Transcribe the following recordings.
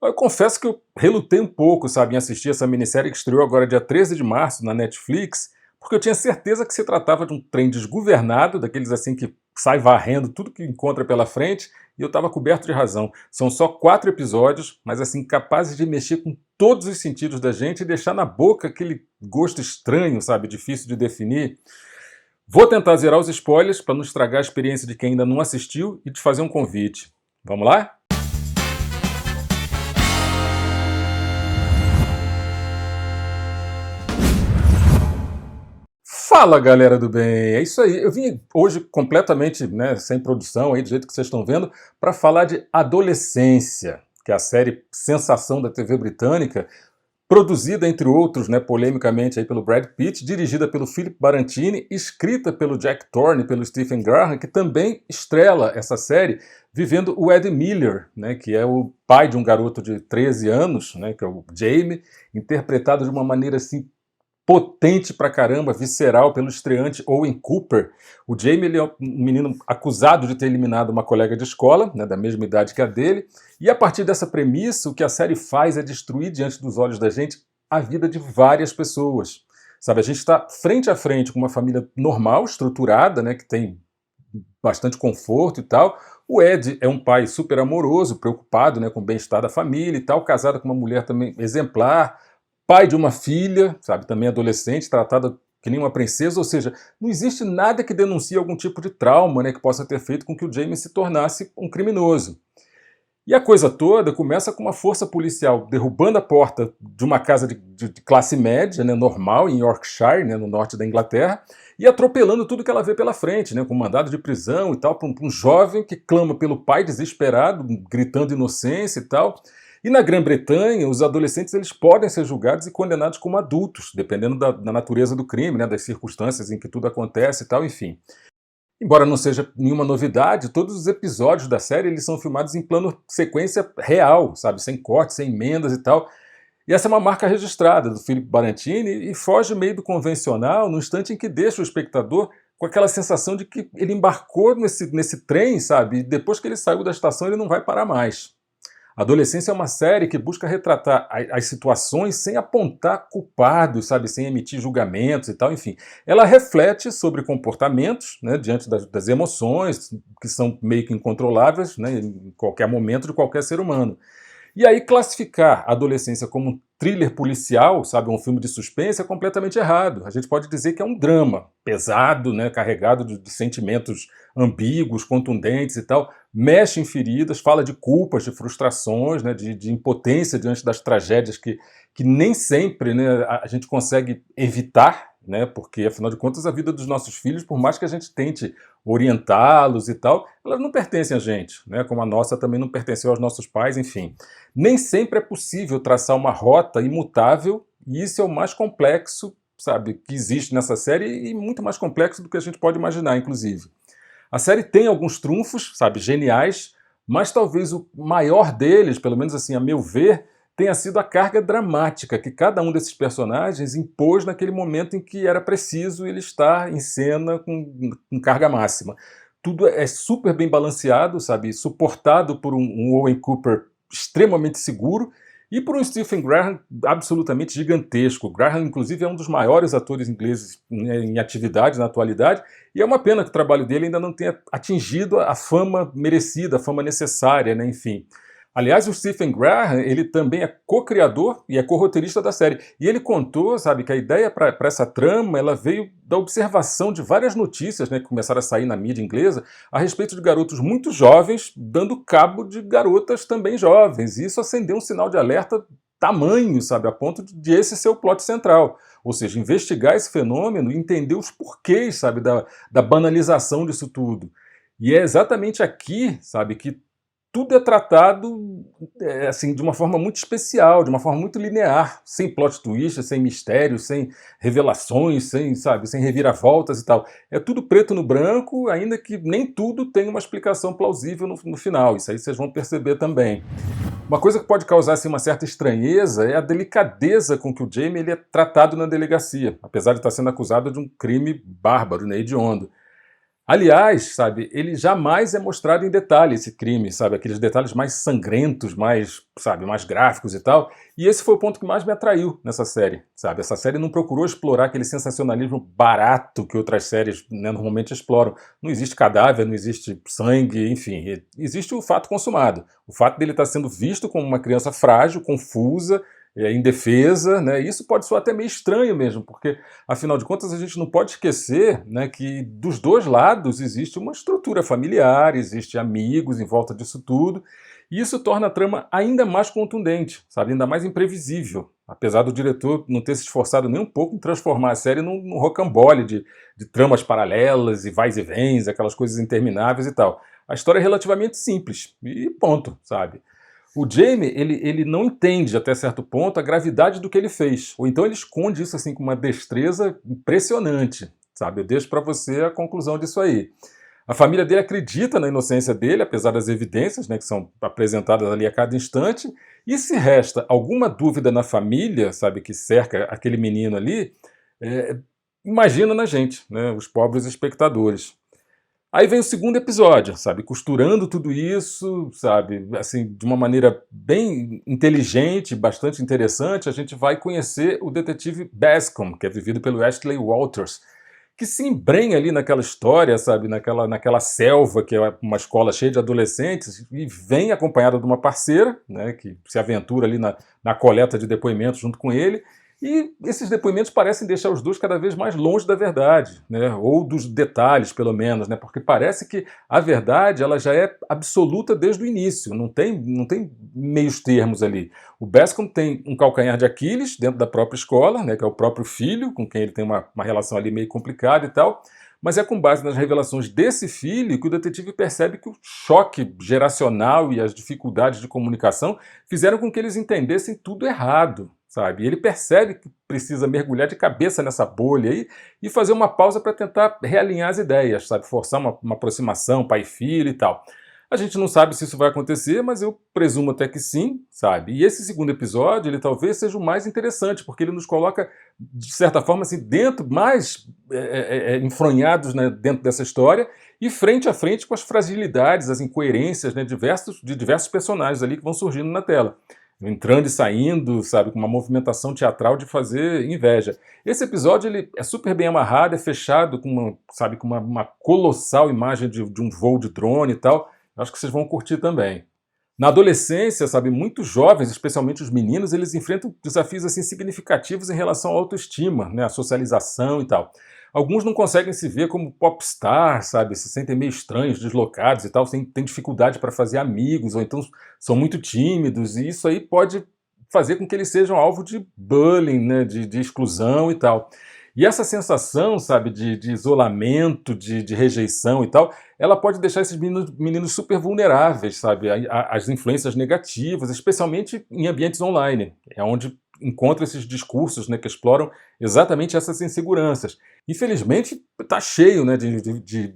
Eu confesso que eu relutei um pouco, sabe, em assistir essa minissérie que estreou agora dia 13 de março na Netflix, porque eu tinha certeza que se tratava de um trem desgovernado, daqueles assim que sai varrendo tudo que encontra pela frente, e eu estava coberto de razão. São só 4 episódios, mas assim, capazes de mexer com todos os sentidos da gente e deixar na boca aquele gosto estranho, sabe, difícil de definir. Vou tentar zerar os spoilers para não estragar a experiência de quem ainda não assistiu e te fazer um convite. Vamos lá? Fala, galera do bem, é isso aí. Eu vim hoje completamente, né, sem produção aí, do jeito que vocês estão vendo, para falar de Adolescência, que é a série sensação da TV britânica, produzida, entre outros, né, polemicamente aí pelo Brad Pitt, dirigida pelo Philip Barantini, escrita pelo Jack Thorne e pelo Stephen Graham, que também estrela essa série, vivendo o Ed Miller, né, que é o pai de um garoto de 13 anos, né, que é o Jamie, interpretado de uma maneira assim potente pra caramba, visceral, pelo estreante Owen Cooper. O Jamie, ele é um menino acusado de ter eliminado uma colega de escola, né, da mesma idade que a dele, e a partir dessa premissa, o que a série faz é destruir diante dos olhos da gente a vida de várias pessoas. Sabe, a gente está frente a frente com uma família normal, estruturada, né, que tem bastante conforto e tal. O Ed é um pai super amoroso, preocupado, né, com o bem-estar da família e tal, casado com uma mulher também exemplar, pai de uma filha, sabe, também adolescente, tratada que nem uma princesa, ou seja, não existe nada que denuncie algum tipo de trauma, né, que possa ter feito com que o Jamie se tornasse um criminoso. E a coisa toda começa com uma força policial derrubando a porta de uma casa de classe média, né, normal, em Yorkshire, né, no norte da Inglaterra, e atropelando tudo que ela vê pela frente, né, com mandado de prisão e tal, para um jovem que clama pelo pai desesperado, gritando inocência e tal. E na Grã-Bretanha, os adolescentes eles podem ser julgados e condenados como adultos, dependendo da natureza do crime, né, das circunstâncias em que tudo acontece e tal, enfim. Embora não seja nenhuma novidade, todos os episódios da série eles são filmados em plano sequência real, sabe, sem cortes, sem emendas e tal. E essa é uma marca registrada do Philip Barantini e foge meio do convencional no instante em que deixa o espectador com aquela sensação de que ele embarcou nesse trem, sabe, e depois que ele saiu da estação ele não vai parar mais. Adolescência é uma série que busca retratar as situações sem apontar culpados, sabe, sem emitir julgamentos e tal, enfim. Ela reflete sobre comportamentos, né, diante das emoções, que são meio que incontroláveis, né, em qualquer momento de qualquer ser humano. E aí classificar a adolescência como um thriller policial, sabe, um filme de suspense, é completamente errado. A gente pode dizer que é um drama pesado, né, carregado de sentimentos ambíguos, contundentes e tal, mexe em feridas, fala de culpas, de frustrações, né, de impotência diante das tragédias que nem sempre, né, a gente consegue evitar, né, porque afinal de contas a vida dos nossos filhos, por mais que a gente tente orientá-los e tal, elas não pertencem a gente, né, como a nossa também não pertenceu aos nossos pais, enfim. Nem sempre é possível traçar uma rota imutável, e isso é o mais complexo, sabe, que existe nessa série, e muito mais complexo do que a gente pode imaginar, inclusive. A série tem alguns trunfos, sabe, geniais, mas talvez o maior deles, pelo menos assim, a meu ver, tenha sido a carga dramática que cada um desses personagens impôs naquele momento em que era preciso ele estar em cena com carga máxima. Tudo é super bem balanceado, sabe, suportado por um Owen Cooper extremamente seguro e por um Stephen Graham absolutamente gigantesco. Graham, inclusive, é um dos maiores atores ingleses em atividade na atualidade, e é uma pena que o trabalho dele ainda não tenha atingido a fama merecida, a fama necessária, né? Enfim. Aliás, o Stephen Graham, ele também é co-criador e é co-roteirista da série. E ele contou, sabe, que a ideia para essa trama, ela veio da observação de várias notícias, né, que começaram a sair na mídia inglesa, a respeito de garotos muito jovens dando cabo de garotas também jovens. E isso acendeu um sinal de alerta tamanho, sabe, a ponto de esse ser o plot central. Ou seja, investigar esse fenômeno e entender os porquês, sabe, da banalização disso tudo. E é exatamente aqui, sabe, que tudo é tratado assim, de uma forma muito especial, de uma forma muito linear, sem plot twist, sem mistério, sem revelações, sem reviravoltas e tal. É tudo preto no branco, ainda que nem tudo tem uma explicação plausível no final. Isso aí vocês vão perceber também. Uma coisa que pode causar assim, uma certa estranheza é a delicadeza com que o Jamie ele é tratado na delegacia, apesar de estar sendo acusado de um crime bárbaro, né, hediondo. Aliás, sabe, ele jamais é mostrado em detalhe esse crime, sabe, aqueles detalhes mais sangrentos, mais, sabe, mais gráficos e tal. E esse foi o ponto que mais me atraiu nessa série, sabe? Essa série não procurou explorar aquele sensacionalismo barato que outras séries, né, normalmente exploram. Não existe cadáver, não existe sangue, enfim, existe o fato consumado. O fato dele estar sendo visto como uma criança frágil, confusa, indefesa, né? Isso pode soar até meio estranho mesmo, porque afinal de contas, a gente não pode esquecer, né, que dos dois lados existe uma estrutura familiar, existe amigos em volta disso tudo, e isso torna a trama ainda mais contundente, sabe, ainda mais imprevisível. Apesar do diretor não ter se esforçado nem um pouco em transformar a série num rocambole de tramas paralelas e vais e vens, aquelas coisas intermináveis e tal. A história é relativamente simples, e ponto, sabe? O Jamie, ele não entende até certo ponto a gravidade do que ele fez. Ou então ele esconde isso assim com uma destreza impressionante, sabe? Eu deixo para você a conclusão disso aí. A família dele acredita na inocência dele, apesar das evidências, né, que são apresentadas ali a cada instante. E se resta alguma dúvida na família, sabe, que cerca aquele menino ali, é, imagina na gente, né, os pobres espectadores. Aí vem o segundo episódio, sabe, costurando tudo isso, sabe, assim, de uma maneira bem inteligente, bastante interessante, a gente vai conhecer o detetive Bascom, que é vivido pelo Ashley Walters, que se embrenha ali naquela história, sabe, naquela selva que é uma escola cheia de adolescentes, e vem acompanhada de uma parceira, né, que se aventura ali na coleta de depoimentos junto com ele, e esses depoimentos parecem deixar os dois cada vez mais longe da verdade, né? Ou dos detalhes, pelo menos, né? Porque parece que a verdade ela já é absoluta desde o início, não tem meios termos ali. O Bascom tem um calcanhar de Aquiles dentro da própria escola, né? Que é o próprio filho, com quem ele tem uma relação ali meio complicada e tal, mas é com base nas revelações desse filho que o detetive percebe que o choque geracional e as dificuldades de comunicação fizeram com que eles entendessem tudo errado, sabe? E ele percebe que precisa mergulhar de cabeça nessa bolha aí e fazer uma pausa para tentar realinhar as ideias, sabe? Forçar uma aproximação pai e filho e tal. A gente não sabe se isso vai acontecer, mas eu presumo até que sim, sabe? E esse segundo episódio, ele talvez seja o mais interessante, porque ele nos coloca, de certa forma, assim, dentro, mais enfronhados, né, dentro dessa história e frente a frente com as fragilidades, as incoerências, né, de diversos personagens ali que vão surgindo na tela. Entrando e saindo, sabe, com uma movimentação teatral de fazer inveja. Esse episódio ele é super bem amarrado, é fechado com uma colossal imagem de um voo de drone e tal. Eu acho que vocês vão curtir também. Na adolescência, sabe, muitos jovens, especialmente os meninos, eles enfrentam desafios assim significativos em relação à autoestima, né, à socialização e tal. Alguns não conseguem se ver como popstar, sabe, se sentem meio estranhos, deslocados e tal, têm dificuldade para fazer amigos, ou então são muito tímidos, e isso aí pode fazer com que eles sejam alvo de bullying, né, de exclusão e tal. E essa sensação, sabe, de isolamento, de rejeição e tal, ela pode deixar esses meninos super vulneráveis, sabe, às influências negativas, especialmente em ambientes online, é onde encontra esses discursos, né, que exploram exatamente essas inseguranças. Infelizmente, está cheio, né, de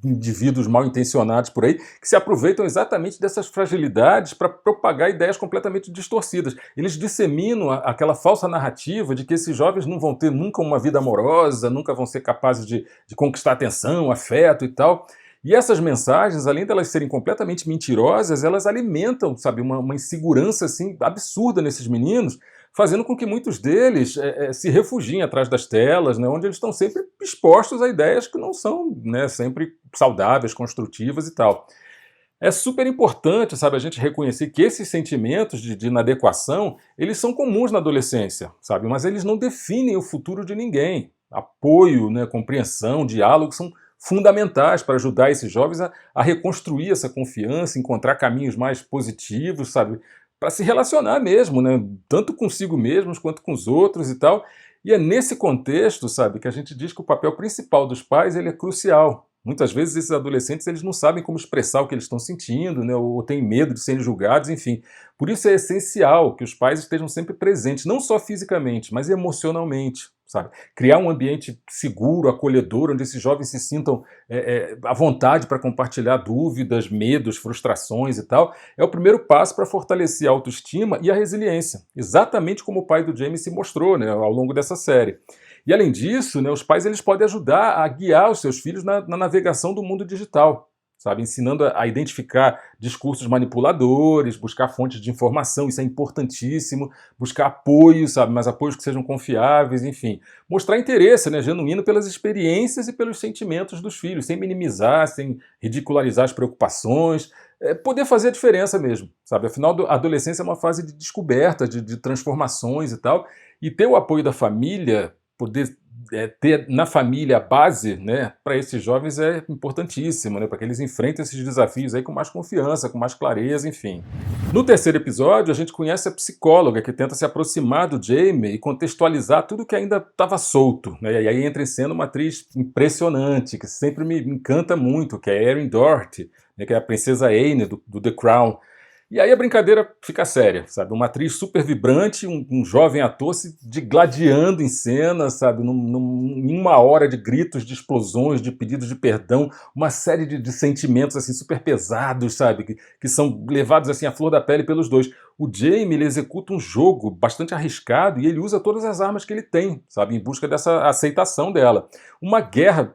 indivíduos mal intencionados por aí que se aproveitam exatamente dessas fragilidades para propagar ideias completamente distorcidas. Eles disseminam aquela falsa narrativa de que esses jovens não vão ter nunca uma vida amorosa, nunca vão ser capazes de conquistar atenção, afeto e tal. E essas mensagens, além de elas serem completamente mentirosas, elas alimentam, sabe, uma insegurança assim absurda nesses meninos, fazendo com que muitos deles se refugiem atrás das telas, né, onde eles estão sempre expostos a ideias que não são, né, sempre saudáveis, construtivas e tal. É super importante, sabe, a gente reconhecer que esses sentimentos de inadequação, eles são comuns na adolescência, sabe, mas eles não definem o futuro de ninguém. Apoio, né, compreensão, diálogo são fundamentais para ajudar esses jovens a reconstruir essa confiança, encontrar caminhos mais positivos, sabe, para se relacionar mesmo, né, tanto consigo mesmos quanto com os outros e tal. E é nesse contexto, sabe, que a gente diz que o papel principal dos pais ele é crucial. Muitas vezes esses adolescentes eles não sabem como expressar o que eles estão sentindo, né, ou têm medo de serem julgados, enfim. Por isso é essencial que os pais estejam sempre presentes, não só fisicamente, mas emocionalmente, sabe? Criar um ambiente seguro, acolhedor, onde esses jovens se sintam à vontade para compartilhar dúvidas, medos, frustrações e tal, é o primeiro passo para fortalecer a autoestima e a resiliência, exatamente como o pai do Jamie se mostrou, né, ao longo dessa série. E além disso, né, os pais eles podem ajudar a guiar os seus filhos na navegação do mundo digital, sabe? Ensinando a identificar discursos manipuladores, buscar fontes de informação, isso é importantíssimo, buscar apoio, sabe? Mas apoios que sejam confiáveis, enfim. Mostrar interesse, né, genuíno pelas experiências e pelos sentimentos dos filhos, sem minimizar, sem ridicularizar as preocupações, poder fazer a diferença mesmo, sabe? Afinal, a adolescência é uma fase de descoberta, de transformações e tal, e ter o apoio da família, poder ter na família a base, né, para esses jovens é importantíssimo, né, para que eles enfrentem esses desafios aí com mais confiança, com mais clareza, enfim. No terceiro episódio, a gente conhece a psicóloga que tenta se aproximar do Jamie e contextualizar tudo que ainda estava solto, né, e aí entra em cena uma atriz impressionante, que sempre me encanta muito, que é Erin Doherty, né, que é a princesa Anne do The Crown. E aí a brincadeira fica séria, sabe? Uma atriz super vibrante, um jovem ator se digladiando em cena, sabe? Em uma hora de gritos, de explosões, de pedidos de perdão, uma série de sentimentos assim super pesados, sabe? Que são levados assim à flor da pele pelos dois. O Jamie ele executa um jogo bastante arriscado e ele usa todas as armas que ele tem, sabe? Em busca dessa aceitação dela. Uma guerra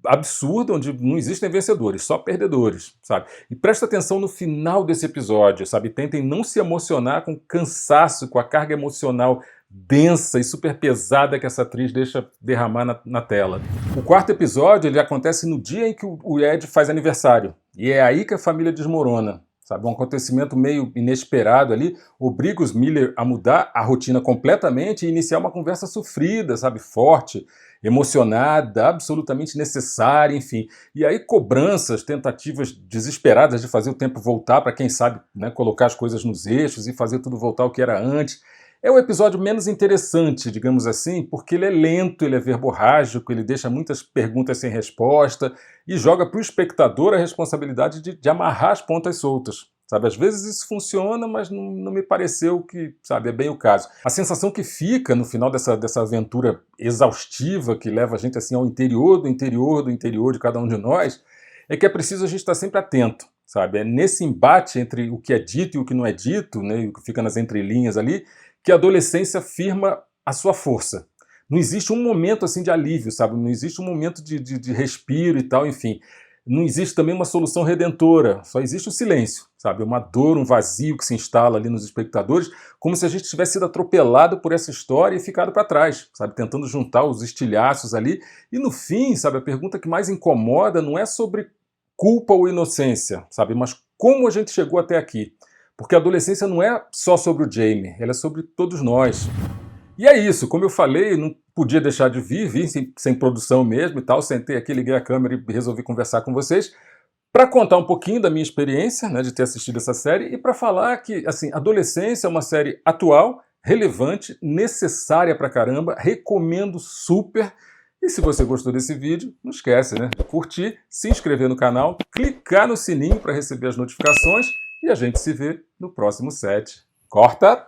absurda, onde não existem vencedores, só perdedores, sabe? E presta atenção no final desse episódio, sabe? Tentem não se emocionar com o cansaço, com a carga emocional densa e super pesada que essa atriz deixa derramar na tela. O quarto episódio ele acontece no dia em que o Ed faz aniversário, e é aí que a família desmorona. Sabe, um acontecimento meio inesperado ali obriga os Miller a mudar a rotina completamente e iniciar uma conversa sofrida, sabe, forte, emocionada, absolutamente necessária, enfim. E aí cobranças, tentativas desesperadas de fazer o tempo voltar para quem sabe, né, colocar as coisas nos eixos e fazer tudo voltar ao que era antes. É o episódio menos interessante, digamos assim, porque ele é lento, ele é verborrágico, ele deixa muitas perguntas sem resposta e joga para o espectador a responsabilidade de amarrar as pontas soltas. Sabe, às vezes isso funciona, mas não me pareceu que, sabe, é bem o caso. A sensação que fica no final dessa aventura exaustiva que leva a gente assim ao interior do interior do interior de cada um de nós, é que é preciso a gente estar sempre atento, sabe? É nesse embate entre o que é dito e o que não é dito, né, e o que fica nas entrelinhas ali, que a adolescência firma a sua força. Não existe um momento assim de alívio, sabe? Não existe um momento de respiro e tal, enfim. Não existe também uma solução redentora, só existe o silêncio, sabe? Uma dor, um vazio que se instala ali nos espectadores, como se a gente tivesse sido atropelado por essa história e ficado para trás, sabe? Tentando juntar os estilhaços ali. E no fim, sabe, a pergunta que mais incomoda não é sobre culpa ou inocência, sabe? Mas como a gente chegou até aqui. Porque a adolescência não é só sobre o Jamie, ela é sobre todos nós. E é isso, como eu falei, não podia deixar de vir sem produção mesmo e tal, sentei aqui, liguei a câmera e resolvi conversar com vocês para contar um pouquinho da minha experiência, né, de ter assistido essa série e para falar que, assim, Adolescência é uma série atual, relevante, necessária pra caramba, recomendo super. E se você gostou desse vídeo, não esquece, né, de curtir, se inscrever no canal, clicar no sininho para receber as notificações e a gente se vê no próximo set. Corta!